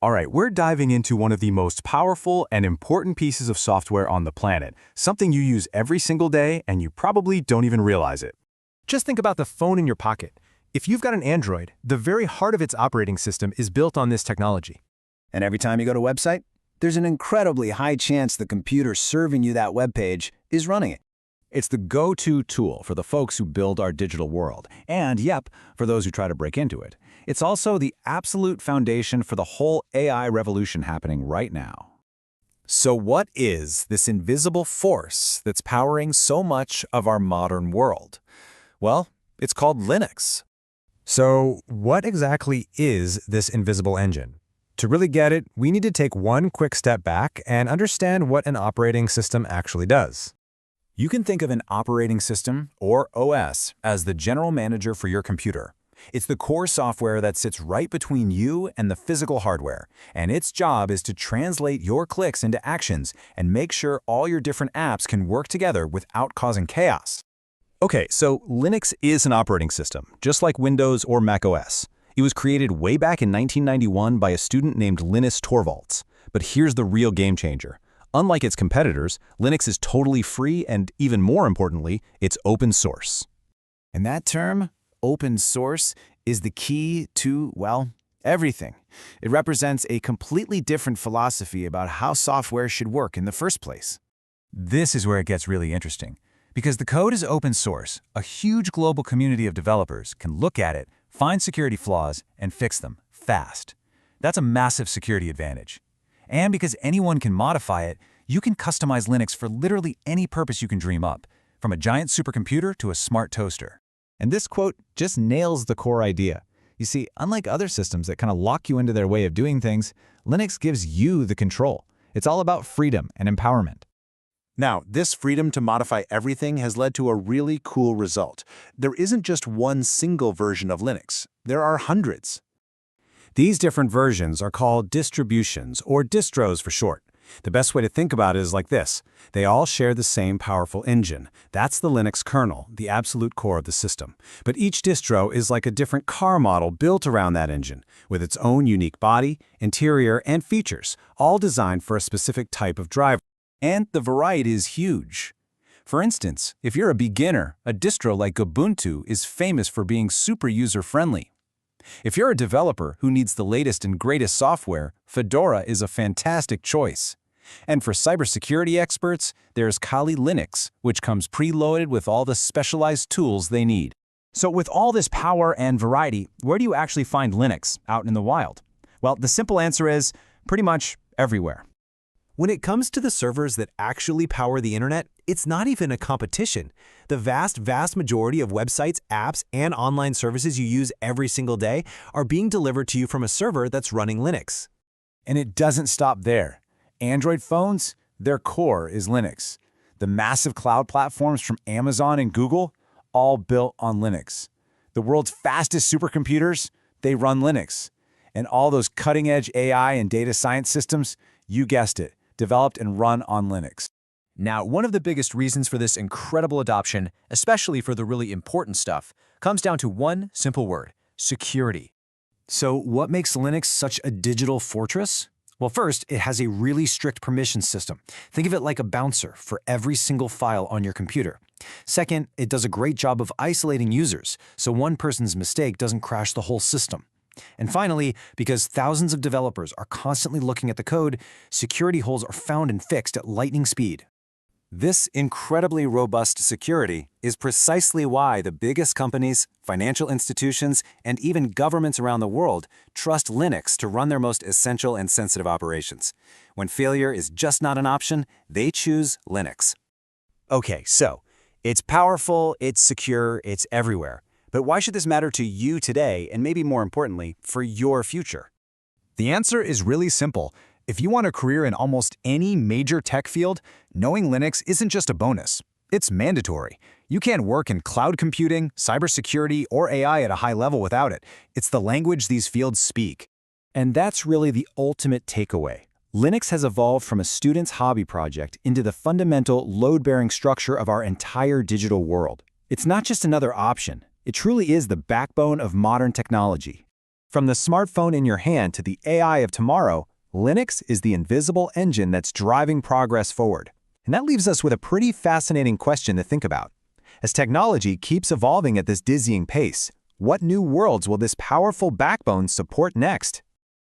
All right, we're diving into one of the most powerful and important pieces of software on the planet, something you use every single day and you probably don't even realize it. Just think about the phone in your pocket. If you've got an Android, the very heart of its operating system is built on this technology. And every time you go to a website, there's an incredibly high chance the computer serving you that web page is running it. It's the go-to tool for the folks who build our digital world, and yep, for those who try to break into it. It's also the absolute foundation for the whole AI revolution happening right now. So what is this invisible force that's powering so much of our modern world? Well, it's called Linux. So what exactly is this invisible engine? To really get it, we need to take one quick step back and understand what an operating system actually does. You can think of an operating system, or OS, as the general manager for your computer. It's the core software that sits right between you and the physical hardware, and its job is to translate your clicks into actions and make sure all your different apps can work together without causing chaos. Okay, so Linux is an operating system, just like Windows or Mac OS. It was created way back in 1991 by a student named Linus Torvalds. But here's the real game changer. Unlike its competitors, Linux is totally free and, even more importantly, it's open source. And that term, open source, is the key to, well, everything. It represents a completely different philosophy about how software should work in the first place. This is where it gets really interesting. Because the code is open source, a huge global community of developers can look at it, find security flaws, and fix them fast. That's a massive security advantage. And because anyone can modify it, you can customize Linux for literally any purpose you can dream up, from a giant supercomputer to a smart toaster. And this quote just nails the core idea. You see, unlike other systems that kind of lock you into their way of doing things, Linux gives you the control. It's all about freedom and empowerment. Now, this freedom to modify everything has led to a really cool result. There isn't just one single version of Linux. There are hundreds. These different versions are called distributions, or distros for short. The best way to think about it is like this. They all share the same powerful engine. That's the Linux kernel, the absolute core of the system. But each distro is like a different car model built around that engine, with its own unique body, interior, and features, all designed for a specific type of driver. And the variety is huge. For instance, if you're a beginner, a distro like Ubuntu is famous for being super user-friendly. If you're a developer who needs the latest and greatest software, Fedora is a fantastic choice. And for cybersecurity experts, there's Kali Linux, which comes preloaded with all the specialized tools they need. So with all this power and variety, where do you actually find Linux out in the wild? Well, the simple answer is pretty much everywhere. When it comes to the servers that actually power the internet, it's not even a competition. The vast majority of websites, apps, and online services you use every single day are being delivered to you from a server that's running Linux. And it doesn't stop there. Android phones, their core is Linux. The massive cloud platforms from Amazon and Google, all built on Linux. The world's fastest supercomputers, they run Linux. And all those cutting-edge AI and data science systems, you guessed it, developed and run on Linux. Now, one of the biggest reasons for this incredible adoption, especially for the really important stuff, comes down to one simple word: security. So what makes Linux such a digital fortress? Well, first, it has a really strict permission system. Think of it like a bouncer for every single file on your computer. Second, it does a great job of isolating users, so one person's mistake doesn't crash the whole system. And finally, because thousands of developers are constantly looking at the code, security holes are found and fixed at lightning speed. This incredibly robust security is precisely why the biggest companies, financial institutions, and even governments around the world trust Linux to run their most essential and sensitive operations. When failure is just not an option, they choose Linux. Okay, so it's powerful, it's secure, it's everywhere. But why should this matter to you today, and maybe more importantly, for your future? The answer is really simple. If you want a career in almost any major tech field, knowing Linux isn't just a bonus. It's mandatory. You can't work in cloud computing, cybersecurity, or AI at a high level without it. It's the language these fields speak. And that's really the ultimate takeaway. Linux has evolved from a student's hobby project into the fundamental load-bearing structure of our entire digital world. It's not just another option. It truly is the backbone of modern technology. From the smartphone in your hand to the AI of tomorrow, Linux is the invisible engine that's driving progress forward. And that leaves us with a pretty fascinating question to think about. As technology keeps evolving at this dizzying pace, what new worlds will this powerful backbone support next?